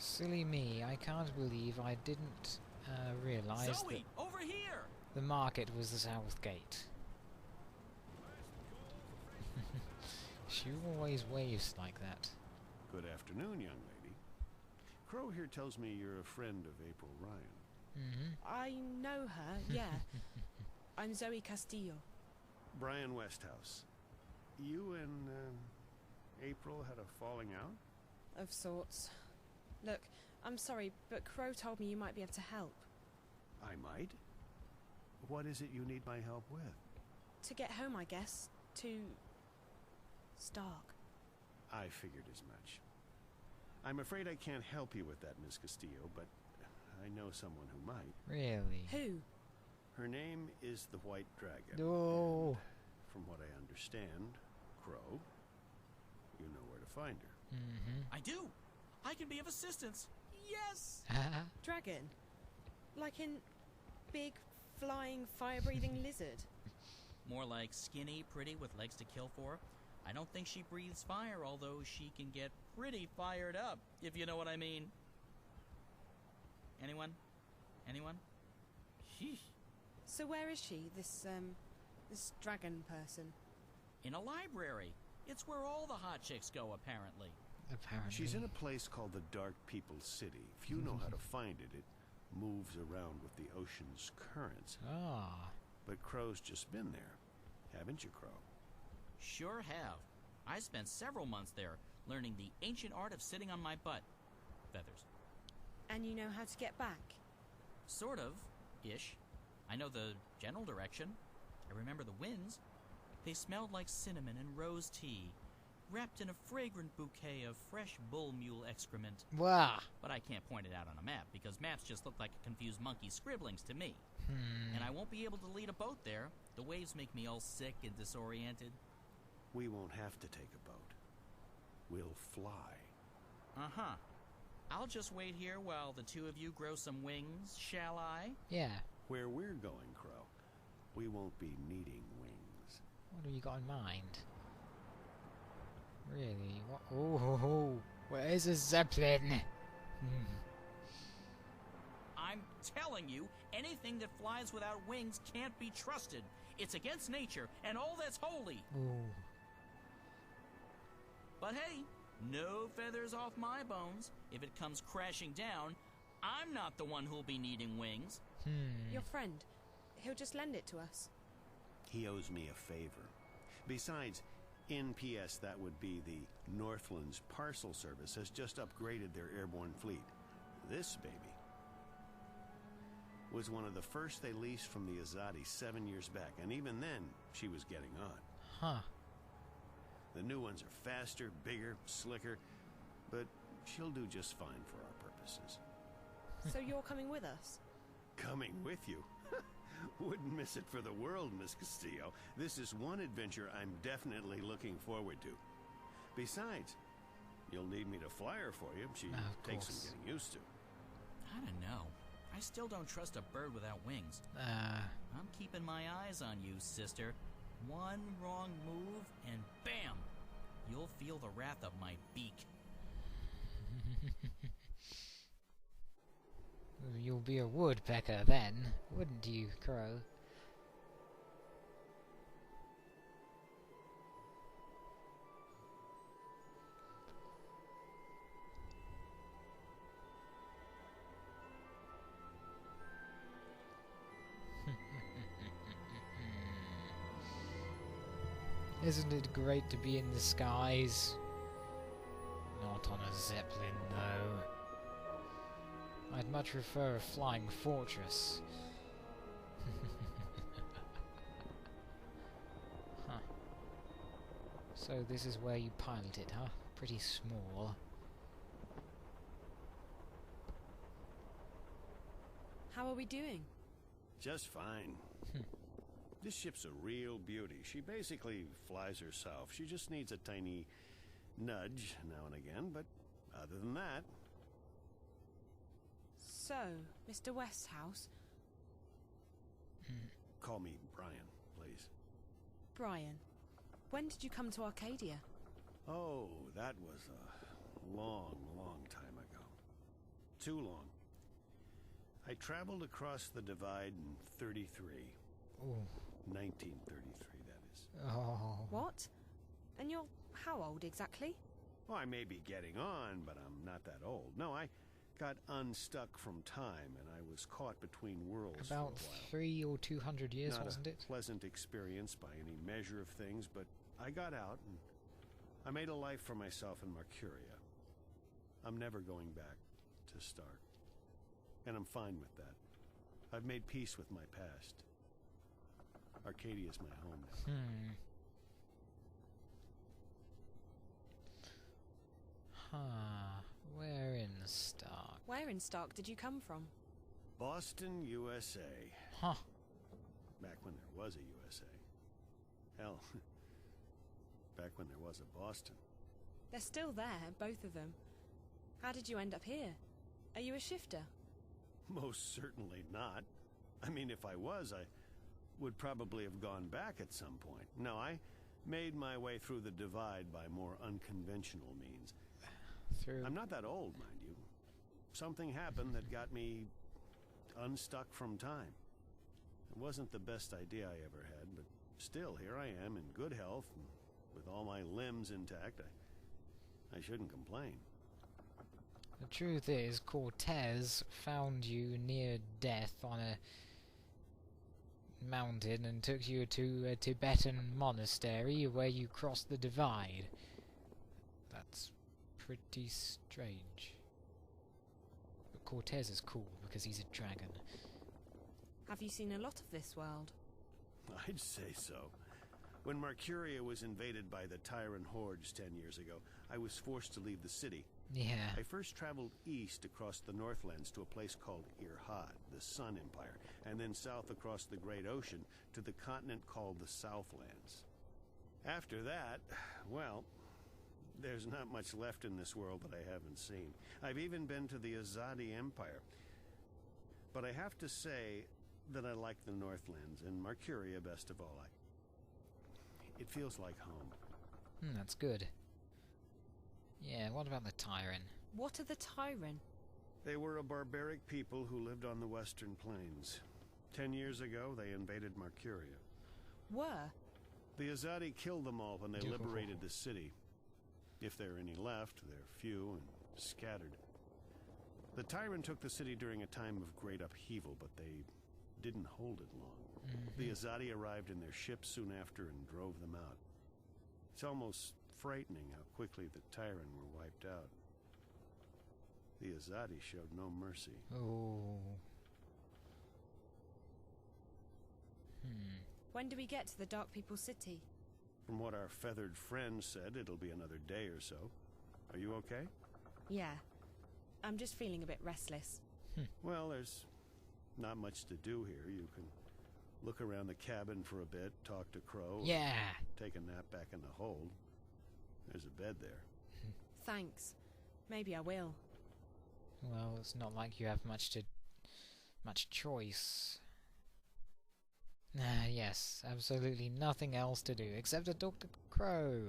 Silly me, I can't believe I didn't realise Zoe, that over here! the market was the south gate. She always waves like that. Good afternoon, young lady. Crow here tells me you're a friend of April Ryan. I know her, yeah. I'm Zoe Castillo. Brian Westhouse. You and April had a falling out? Of sorts. Look, I'm sorry, but Crow told me you might be able to help. I might? What is it you need my help with? To get home, I guess. To... Stark. I figured as much. I'm afraid I can't help you with that, Miss Castillo, but I know someone who might. Really? Who? Her name is the White Dragon. No. And from what I understand, Crow, you know where to find her. I do! I can be of assistance! Yes! Dragon? Like in big, flying, fire-breathing lizard? More like skinny, pretty, with legs to kill for. I don't think she breathes fire, although she can get pretty fired up, if you know what I mean. Anyone? Anyone? Sheesh. So where is she, this dragon person? In a library. It's where all the hot chicks go, apparently. Apparently. She's in a place called the Dark People's City. If you know how to find it, it moves around with the ocean's currents. Ah. But Crow's just been there. Haven't you, Crow? Sure have. I spent several months there, learning the ancient art of sitting on my butt. Feathers. And you know how to get back? Sort of. Ish. I know the general direction. I remember the winds. They smelled like cinnamon and rose tea, wrapped in a fragrant bouquet of fresh bull mule excrement. Wow. But I can't point it out on a map, because maps just look like a confused monkey's scribblings to me. And I won't be able to lead a boat there. The waves make me all sick and disoriented. We won't have to take a boat. We'll fly. Uh-huh. I'll just wait here while the two of you grow some wings, shall I? Yeah. Where we're going, Crow, we won't be needing wings. What have you got in mind? Really? What? Oh, where's a zeppelin? I'm telling you, anything that flies without wings can't be trusted. It's against nature and all that's holy. Ooh. But hey, no feathers off my bones. If it comes crashing down, I'm not the one who'll be needing wings. Your friend. He'll just lend it to us. He owes me a favor. Besides, NPS, that would be the Northlands Parcel Service, has just upgraded their airborne fleet. This baby was one of the first they leased from the Azadi 7 years back, and even then, she was getting on. Huh. The new ones are faster, bigger, slicker, but she'll do just fine for our purposes. So you're coming with us? Coming with you? Wouldn't miss it for the world, Miss Castillo. This is one adventure I'm definitely looking forward to. Besides, you'll need me to fly her for you. She takes some getting used to. I don't know. I still don't trust a bird without wings. I'm keeping my eyes on you, sister. One wrong move, and bam! You'll feel the wrath of my beak. You'll be a woodpecker then, wouldn't you, Crow? Isn't it great to be in the skies? Not on a zeppelin, though. I'd much prefer a flying fortress. Huh. So this is where you pilot it, huh? Pretty small. How are we doing? Just fine. This ship's a real beauty. She basically flies herself. She just needs a tiny nudge now and again, but other than that... So, Mr. Westhouse? Call me Brian, please. Brian, when did you come to Arcadia? Oh, that was a long, long time ago. too long. I traveled across the divide in 33. Ooh. 1933, that is. Oh. What? And you're how old exactly? Well, I may be getting on, but I'm not that old. No, I got unstuck from time, and I was caught between worlds About for a while. 300 or 200 years, Not wasn't a it? pleasant experience by any measure of things, but I got out, and I made a life for myself in Mercuria. I'm never going back to start. And I'm fine with that. I've made peace with my past. Arcadia's my home now. Where in Stark? Where in Stark did you come from? Boston, USA. Huh. Back when there was a USA. Hell, back when there was a Boston. They're still there, both of them. How did you end up here? Are you a shifter? Most certainly not. I mean, if I was, I would probably have gone back at some point. No, I made my way through the divide by more unconventional means. I'm not that old, mind you. Something happened that got me unstuck from time. It wasn't the best idea I ever had, but still, here I am in good health, and with all my limbs intact. I shouldn't complain. The truth is, Cortez found you near death on a mountain and took you to a Tibetan monastery where you crossed the divide. That's pretty strange. But Cortez is cool because he's a dragon. Have you seen a lot of this world? I'd say so. When Mercuria was invaded by the Tyrant hordes 10 years ago, I was forced to leave the city. Yeah. I first traveled east across the Northlands to a place called Irhad, the Sun Empire, and then south across the Great Ocean to the continent called the Southlands. After that, well, there's not much left in this world that I haven't seen. I've even been to the Azadi Empire. But I have to say that I like the Northlands, and Mercuria best of all. It feels like home. That's good. Yeah, what about the Tyrant? What are the Tyrant? They were a barbaric people who lived on the Western Plains. 10 years ago, they invaded Mercuria. Were? The Azadi killed them all when they liberated the city. If there are any left, they're few and scattered. The Tyrant took the city during a time of great upheaval, but they didn't hold it long. The Azadi arrived in their ships soon after and drove them out. It's almost frightening how quickly the Tyrant were wiped out. The Azadi showed no mercy. Oh. When do we get to the Dark People's City? From what our feathered friend said, it'll be another day or so. Are you okay? Yeah. I'm just feeling a bit restless. Well, there's not much to do here. You can look around the cabin for a bit, talk to Crow, Yeah. take a nap back in the hold. There's a bed there. Thanks. Maybe I will. Well, it's not like you have much choice. Yes, absolutely nothing else to do except to talk to Crow.